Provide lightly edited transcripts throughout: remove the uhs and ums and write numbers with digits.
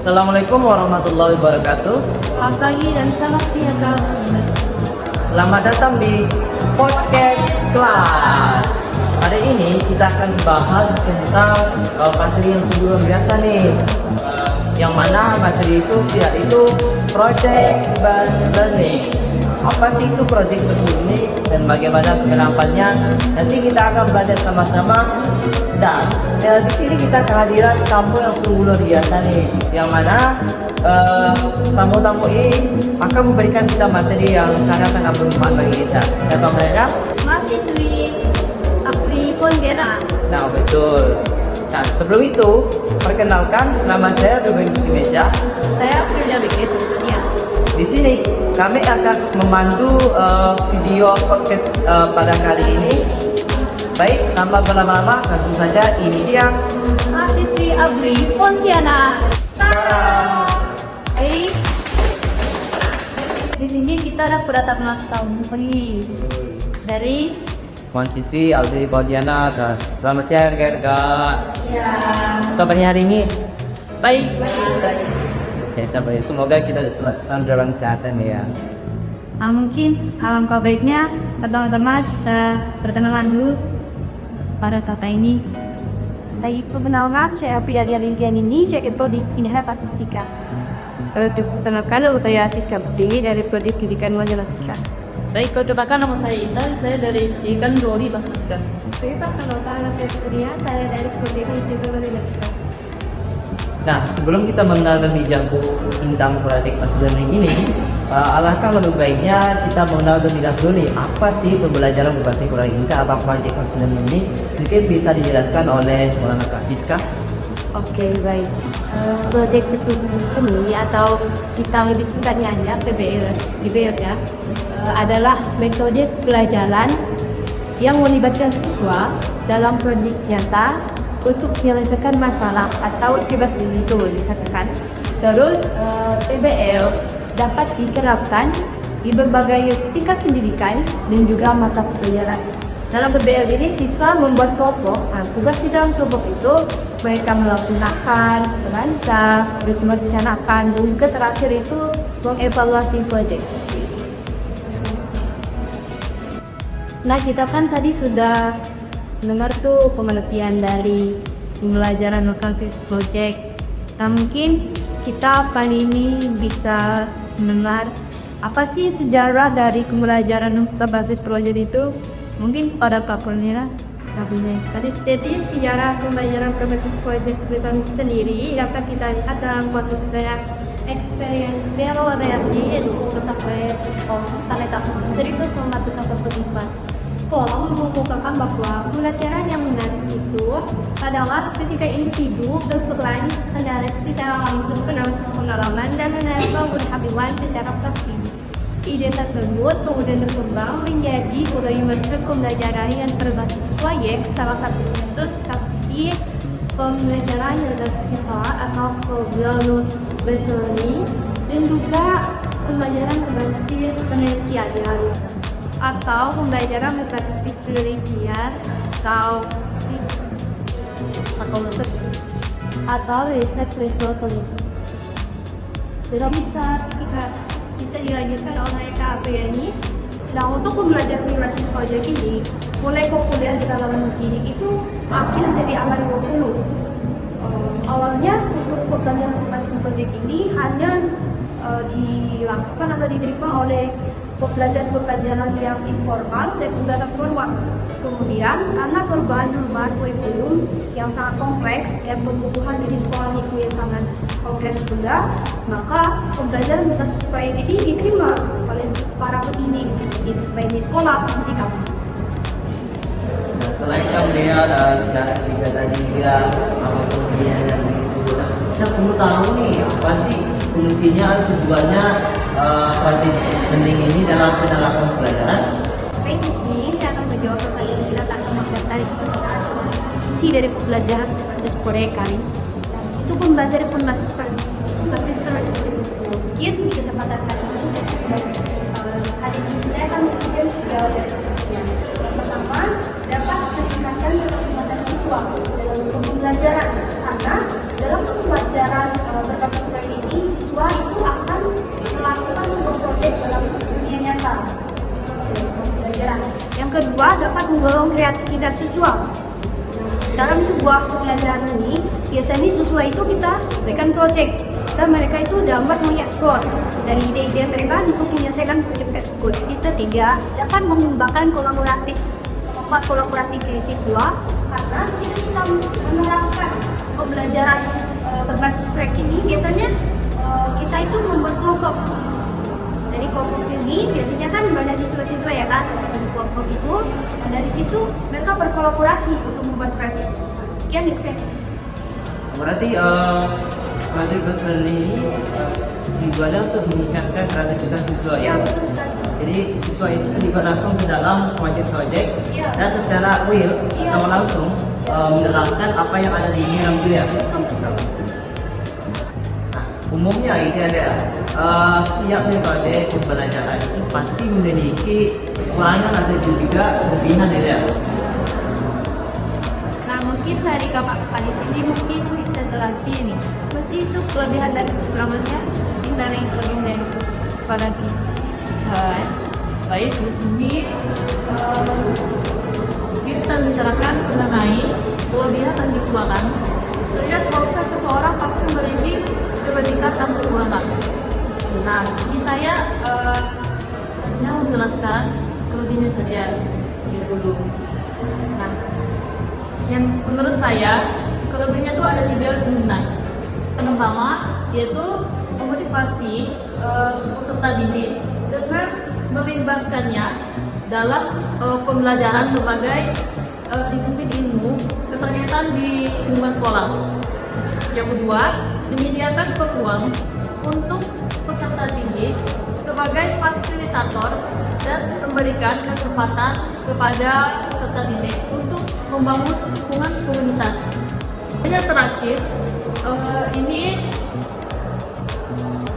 Assalamualaikum warahmatullahi wabarakatuh. Selamat pagi dan selamat siang Kak. Selamat datang di podcast kelas. Hari ini kita akan bahas tentang materi yang sungguh luar biasa nih. Yang mana materi itu project based learning. Apa sih itu project based learning dan bagaimana kedepannya? Nanti kita akan belajar sama-sama. Dan di sini kita kehadiran tamu yang sungguh luar biasa nih, yang mana tamu-tamu ini akan memberikan kita materi yang sangat-sangat bermanfaat bagi kita. Siapa mereka? Mahasiswi Apri Ponggera. Nah, betul. Nah, sebelum itu, perkenalkan, nama saya Ruben Mesya. Saya Firda Bikes Setia. Di sini kami akan memandu video podcast pada kali ini. Baik, tanpa berlama-lama, langsung saja ini dia Mahasiswi Apri Pontianak. Jadi di sini kita ada kedatangan tamu dari Mahasiswi Aldri Baudiana. Selamat siang guys. ya. Kabarnya hari ini? Baik. Oke, sabar. Semoga kita selalu dalam kesehatan ya. Mungkin alangkah baiknya teman-teman saya perkenalan dulu pada tata ini. Baik, perkenalkan saya Priya Lintian ini, saya ketua di Indah Patika. Perkenalkan, nama saya Siska Bukti dari Prodi Pendidikan Wajalatika. Baik, perkenalkan, nama saya Intan, saya dari Pendidikan Roli Bahtika. Saya perkenalkan saya Priya, saya dari Prodi Pendidikan Wajalatika. Nah, sebelum kita mengenal lebih jauh tentang project based learning ini, alangkah lebih baiknya kita mengenal lebih jelas dulu nih, apa sih pembelajaran berbasis Quran ini, apa project based learning ini? Mungkin bisa dijelaskan oleh Maulana Kak Diska. Oke, baik. Project ini atau kita lebih singkatnya ya PBL ya, adalah metode pelajaran yang melibatkan siswa dalam proyek nyata untuk menyelesaikan masalah atau tugas itu disatakan. Terus PBL dapat diterapkan di berbagai tingkat pendidikan dan juga mata pelajaran. Dalam PBL ini siswa membuat kelompok. Tugas di dalam kelompok itu mereka melaksanakan, merancang, terus merencanakan, dan juga terakhir itu mengevaluasi proyek. Nah, kita kan tadi sudah mendengar tuh pengertian dari pembelajaran berbasis project. Nah, mungkin kita kali ini bisa mendengar apa sih sejarah dari pembelajaran berbasis project itu. Mungkin pada Kak Purnira bisa sekali. Jadi sejarah pembelajaran berbasis project itu sendiri dapat kita lihat dalam konteks saya experiential reality sampai tahun 1944. Kolom mengumpulkan bahwa pembelajaran yang menarik itu adalah ketika individu berperan secara langsung pengalaman dan menerapkan pengetahuan secara praktis. Ide tersebut kemudian berkembang menjadi budaya pembelajaran yang berbasis proyek, salah satu bentuk strategi pembelajaran relasional atau problem based learning, dan juga pembelajaran berbasis penelitian atau pembelajaran berbasis penelitian Atau riset result. tidak bisa dilanjutkan oleh Kak ini. Nah, untuk pembelajaran simulasi project ini mulai populer di kalangan pendidik itu akhir dari abad 20. Awalnya untuk pembelajaran simulasi project ini hanya dilakukan atau diterima oleh pembelajaran yang informal dan tidak formal. Kemudian karena perubahan kurikulum yang sangat kompleks dan kebutuhan dari sekolah itu yang sangat kompleks juga, maka pembelajaran berbasis proyek ini diterima oleh para pendidik baik di sekolah maupun di kampus. Nah, selain kita melihat cara kita tadi apa kemudian dan itu, kita perlu tahu nih apa sih fungsinya, tujuannya project penting ini dalam penerapan pelajaran? Baik, di sini saya akan menjawab pertanyaan kita akan tertarik pertanyaan isi dari pembelajaran proses proyek kali. Itu pembelajaran berbasis praktis seperti mungkin di kesempatan kali ini hari ini saya akan memberikan tiga variabelnya. Yang pertama, dapat meningkatkan keterlibatan siswa dalam sebuah pembelajaran karena dalam pembelajaran berbasis proyek ini siswa itu akan melakukan sebuah proyek dalam dunia nyata. Yang kedua, dapat mendorong kreativitas siswa. Dalam sebuah pembelajaran ini, biasanya siswa itu kita berikan proyek dan mereka itu dapat mengeksplor dari ide-ide yang mereka untuk menyelesaikan proyek tersebut. Itu tiga, dapat mengembangkan kolaboratif dari siswa karena kita menerapkan pembelajaran berbasis proyek ini biasanya kita itu membuat kelompok. Dari kelompok ini biasanya kan banyak siswa-siswa ya kan, dari kelompok itu dari situ mereka berkolaborasi untuk membuat proyek. Sekian dari saya. Berarti proyek besar ini tujuannya untuk meningkatkan kreativitas siswa ya. Betul sekali. Jadi siswa itu terlibat langsung ke dalam proyek-proyek dan secara real atau langsung menerapkan apa yang ada di dalam dia. Umumnya gitu ya, setiap metode pembelajaran itu pasti memiliki kekurangan atau juga kelebihan ya. Nah, mungkin dari Kakak di sini mungkin bisa jelasin nih. Masih itu kelebihan dan kekurangannya dari kelebihan pada kita. Baik, di sini kita bicarakan mengenai kelebihan dan kekurangan. Setiap proses seseorang pasti memiliki kebaikan dan kekurangan. Nah, di sini saya mau menjelaskan kelebihannya saja dulu. Nah, yang menurut saya kelebihannya itu ada 3 guna. Yang pertama yaitu memotivasi peserta didik dengan melibatkannya dalam pembelajaran berbagai disiplin ilmu keterkaitan di lingkungan sekolah. Yang kedua, menyediakan peluang untuk peserta didik sebagai fasilitator dan memberikan kesempatan kepada peserta didik untuk membangun hubungan komunitas. Yang terakhir, ini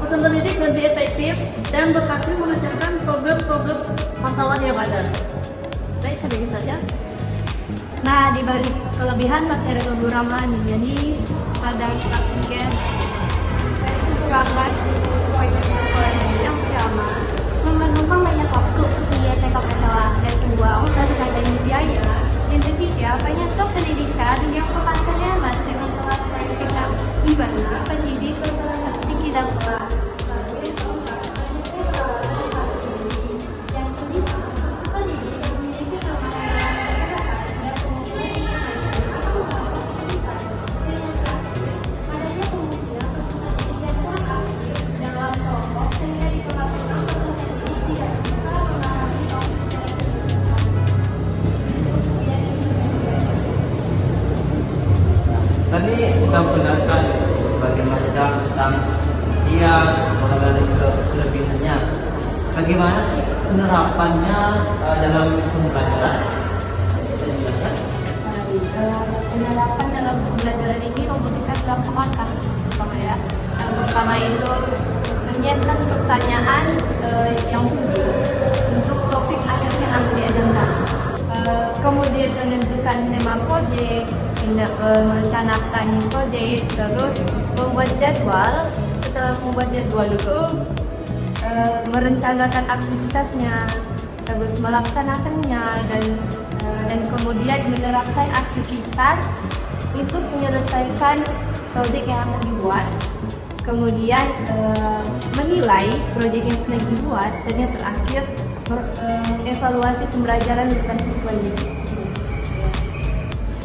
peserta didik lebih efektif dan berhasil mengerjakan problem-problem masalah yang ada. Baik, sampai saja. Nah, di balik kelebihan masih ada kekurangan. Jadi pada praktiknya kekurangan yang pertama memerlukan banyak waktu untuk menyelesaikan masalah. Yang kedua, untuk adanya biaya. Yang ketiga, banyak stok pendidikan yang pembahasannya masih dengan telah bersikap di mana pendidik berinteraksi kita sekolah. Tadi kita mendengarkan bagaimana tentang dia mengenai kelebihannya. Bagaimana sih penerapannya dalam pembelajaran? Penerapan dalam pembelajaran ini membutuhkan beberapa langkah. Pertama ya, yang pertama itu menyiapkan pertanyaan yang penting untuk topik akhirnya yang diajarkan. Kemudian menentukan tema proyek, merencanakan proyek, terus membuat jadwal. Setelah membuat jadwal itu merencanakan aktivitasnya, terus melaksanakannya dan kemudian menerapkan aktivitas untuk menyelesaikan proyek yang akan dibuat. Kemudian menilai proyek yang sedang dibuat, dan yang terakhir evaluasi pembelajaran berbasis proyek.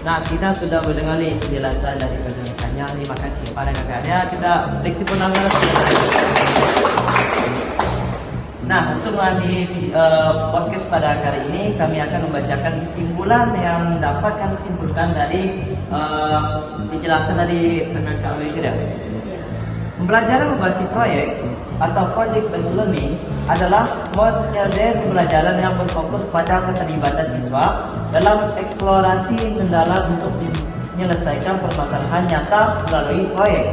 Nah, kita sudah mendengar penjelasan dari rekan-rekannya. Terima kasih kepada kakaknya. Kita break tepuk tangan. Nah, untuk mengakhiri podcast pada kali ini, kami akan membacakan kesimpulan yang dapat kami simpulkan dari penjelasan dari rekan kami. Pembelajaran berbasis proyek atau project based learning adalah metode pembelajaran yang berfokus pada keterlibatan siswa dalam eksplorasi mendalam untuk menyelesaikan permasalahan nyata melalui proyek.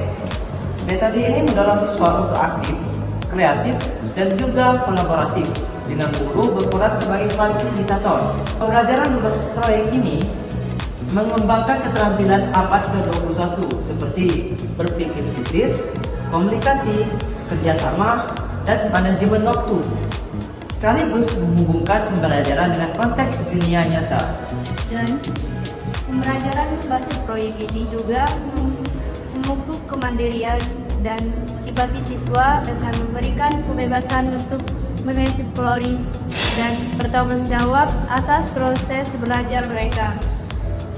Metode ini mendorong siswa untuk aktif, kreatif, dan juga kolaboratif dengan guru berperan sebagai fasilitator. Pembelajaran berbasis proyek ini mengembangkan keterampilan abad ke-21 seperti berpikir kritis, komunikasi, kerjasama, dan manajemen waktu, sekaligus menghubungkan pembelajaran dengan konteks dunia nyata. Dan pembelajaran berbasis proyek ini juga memupuk kemandirian dan motivasi siswa dengan memberikan kebebasan untuk mengeksplorasi dan bertanggung jawab atas proses belajar mereka.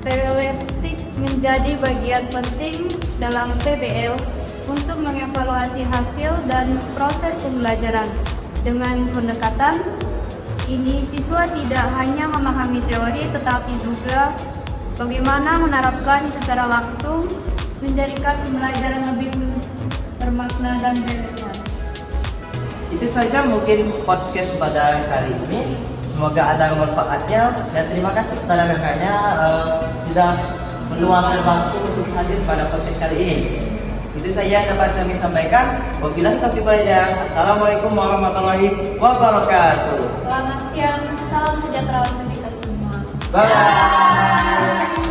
Preventif menjadi bagian penting dalam PBL untuk mengevaluasi hasil dan proses pembelajaran. Dengan pendekatan ini, siswa tidak hanya memahami teori tetapi juga bagaimana menerapkan secara langsung, menjadikan pembelajaran lebih bermakna dan relevan. Itu saja mungkin podcast pada kali ini. Semoga ada manfaatnya dan terima kasih kepada kakaknya sudah meluangkan waktu untuk hadir pada podcast kali ini. Itu saja yang dapat kami sampaikan. Wabillahi taufiq wal hidayah. Assalamualaikum warahmatullahi wabarakatuh. Selamat siang, salam sejahtera untuk kita semua. Bye.